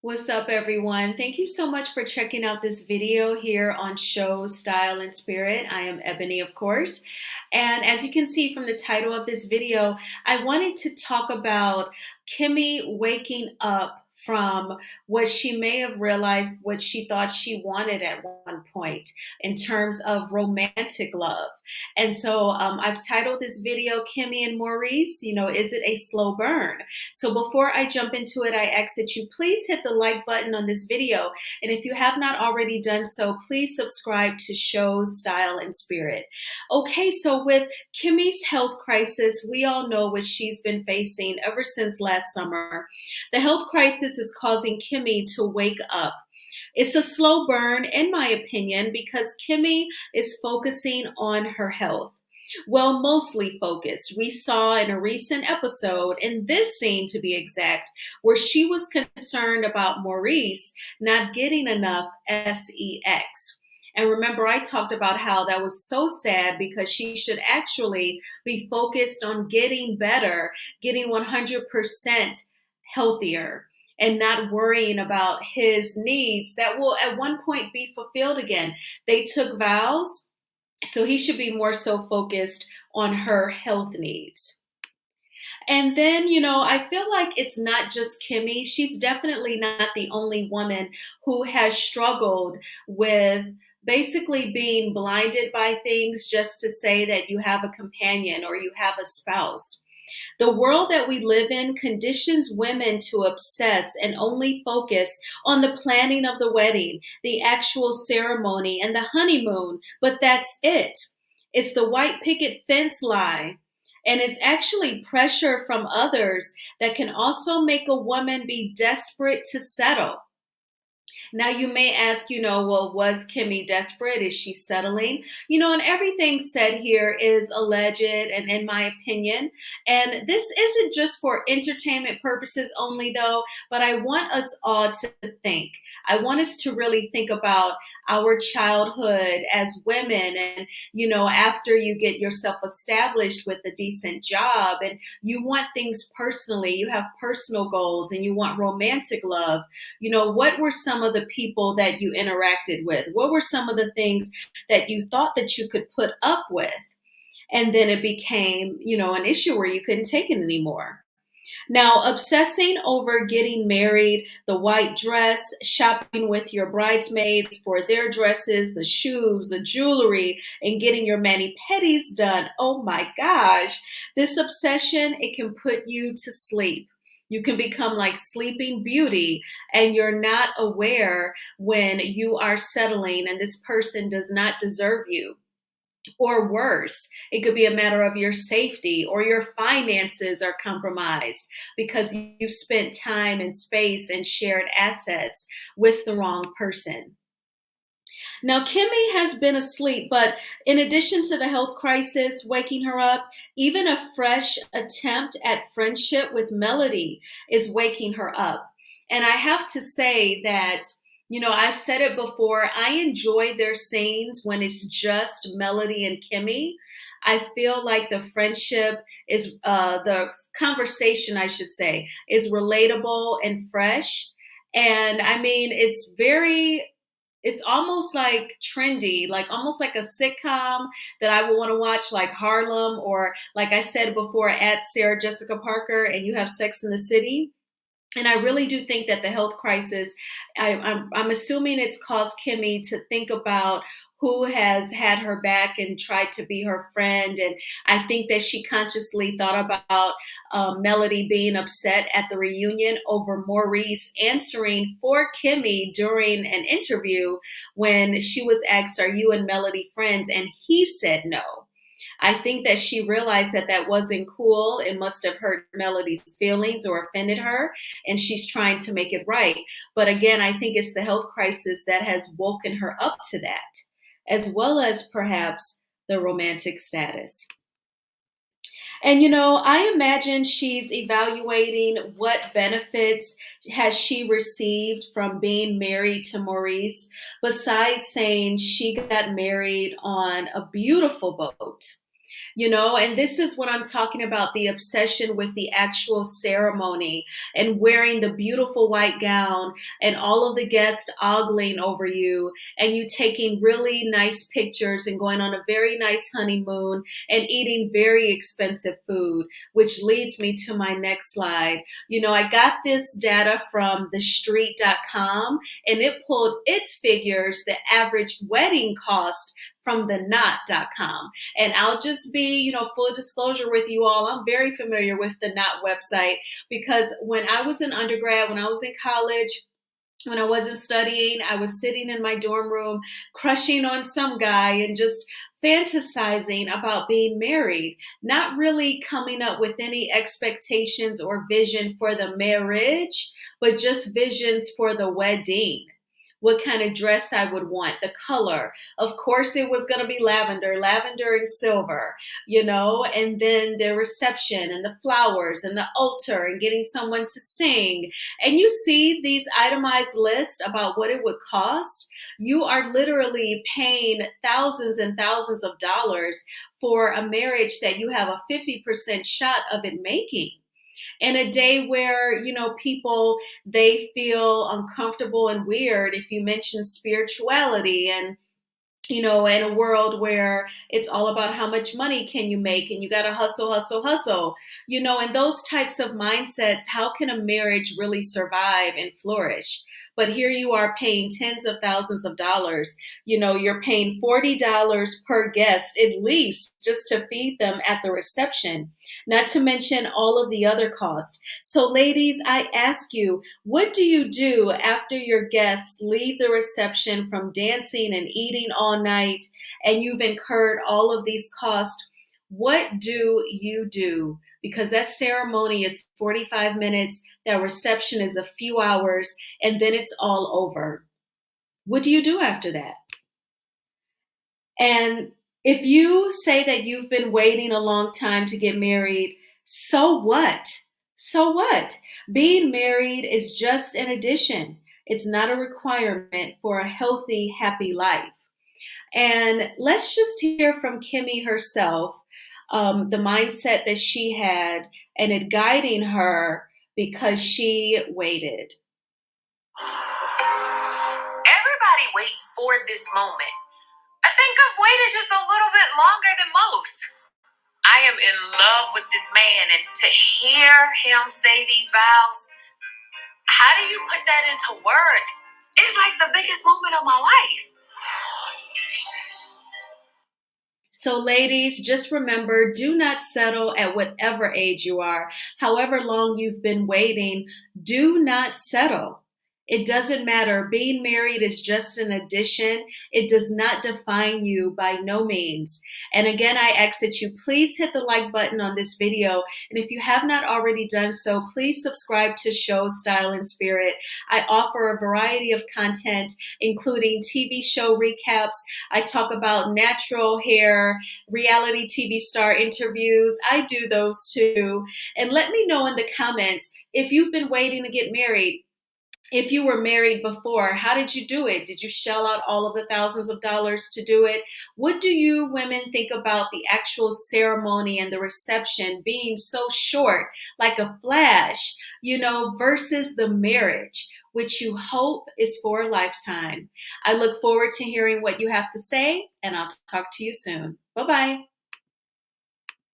What's up, everyone? Thank you so much for checking out this video here on Show Style and Spirit. I am Ebony, of course. And as you can see from the title of this video, I wanted to talk about Kimmie waking up from what she may have realized what she thought she wanted at one point in terms of romantic love. And so I've titled this video, Kimmie and Maurice, is it a slow burn? So before I jump into it, I ask that you please hit the like button on this video. And if you have not already done so, please subscribe to Show Style and Spirit. Okay, so with Kimmie's health crisis, we all know what she's been facing ever since last summer. The health crisis is causing Kimmie to wake up. It's a slow burn, in my opinion, because Kimmie is focusing on her health. Well, mostly focused. We saw in a recent episode, in this scene to be exact, where she was concerned about Maurice not getting enough sex. And remember, I talked about how that was so sad because she should actually be focused on getting better, getting 100% healthier, and not worrying about his needs that will at one point be fulfilled again. They took vows, so he should be more so focused on her health needs. And then, I feel like it's not just Kimmie. She's definitely not the only woman who has struggled with basically being blinded by things just to say that you have a companion or you have a spouse. The world that we live in conditions women to obsess and only focus on the planning of the wedding, the actual ceremony, and the honeymoon, but that's it. It's the white picket fence lie. And it's actually pressure from others that can also make a woman be desperate to settle. Now, you may ask, well, was Kimmie desperate? Is she settling? And everything said here is alleged and in my opinion. And this isn't just for entertainment purposes only, though, but I want us all to think. I want us to really think about our childhood as women and, after you get yourself established with a decent job and you want things personally, you have personal goals and you want romantic love. What were some of the people that you interacted with? What were some of the things that you thought that you could put up with? And then it became, an issue where you couldn't take it anymore. Now, obsessing over getting married, the white dress, shopping with your bridesmaids for their dresses, the shoes, the jewelry, and getting your mani-pedis done. Oh my gosh, this obsession, it can put you to sleep. You can become like Sleeping Beauty and you're not aware when you are settling and this person does not deserve you. Or worse, it could be a matter of your safety or your finances are compromised because you've spent time and space and shared assets with the wrong person. Now, Kimmie has been asleep, but in addition to the health crisis waking her up, even a fresh attempt at friendship with Melody is waking her up. And I have to say that, I've said it before, I enjoy their scenes when it's just Melody and Kimmie. I feel like the friendship is, the conversation, I should say, is relatable and fresh. And I mean, it's almost like trendy, like almost like a sitcom that I would want to watch, like Harlem, or like I said before, at Sarah Jessica Parker, and you have Sex in the City. And I really do think that the health crisis, I'm assuming it's caused Kimmie to think about who has had her back and tried to be her friend. And I think that she consciously thought about Melody being upset at the reunion over Maurice answering for Kimmie during an interview when she was asked, "Are you and Melody friends?" And he said no. I think that she realized that that wasn't cool. It must have hurt Melody's feelings or offended her, and she's trying to make it right. But again, I think it's the health crisis that has woken her up to that, as well as perhaps the romantic status. And I imagine she's evaluating what benefits has she received from being married to Maurice, besides saying she got married on a beautiful boat. And this is what I'm talking about, the obsession with the actual ceremony and wearing the beautiful white gown and all of the guests ogling over you and you taking really nice pictures and going on a very nice honeymoon and eating very expensive food, which leads me to my next slide. I got this data from thestreet.com and it pulled its figures, the average wedding cost from the knot.com. And I'll just be, full disclosure with you all, I'm very familiar with the Knot website because when I was in undergrad, when I was in college, when I wasn't studying, I was sitting in my dorm room, crushing on some guy and just fantasizing about being married, not really coming up with any expectations or vision for the marriage, but just visions for the wedding. What kind of dress I would want, the color. Of course, it was going to be lavender and silver, and then the reception and the flowers and the altar and getting someone to sing. And you see these itemized lists about what it would cost. You are literally paying thousands and thousands of dollars for a marriage that you have a 50% shot of it making. In a day where, people, they feel uncomfortable and weird if you mention spirituality and in a world where it's all about how much money can you make and you got to hustle, hustle, hustle, and those types of mindsets, how can a marriage really survive and flourish? But here you are paying tens of thousands of dollars. You're paying $40 per guest at least just to feed them at the reception, not to mention all of the other costs. So ladies, I ask you, what do you do after your guests leave the reception from dancing and eating all night and you've incurred all of these costs? What do you do? Because that ceremony is 45 minutes, that reception is a few hours, and then it's all over. What do you do after that? And if you say that you've been waiting a long time to get married, so what? So what? Being married is just an addition. It's not a requirement for a healthy, happy life. And let's just hear from Kimmie herself, the mindset that she had and it guiding her because she waited. Everybody waits for this moment. I think I've waited just a little bit longer than most. I am in love with this man, and to hear him say these vows, how do you put that into words? It's like the biggest moment of my life. So ladies, just remember, do not settle at whatever age you are. However long you've been waiting, do not settle. It doesn't matter. Being married is just an addition. It does not define you by no means. And again, I ask that you please hit the like button on this video. And if you have not already done so, please subscribe to Show Style and Spirit. I offer a variety of content, including TV show recaps. I talk about natural hair, reality TV star interviews. I do those too. And let me know in the comments if you've been waiting to get married. If you were married before, how did you do it? Did you shell out all of the thousands of dollars to do it? What do you women think about the actual ceremony and the reception being so short, like a flash, versus the marriage, which you hope is for a lifetime? I look forward to hearing what you have to say, and I'll talk to you soon. Bye-bye.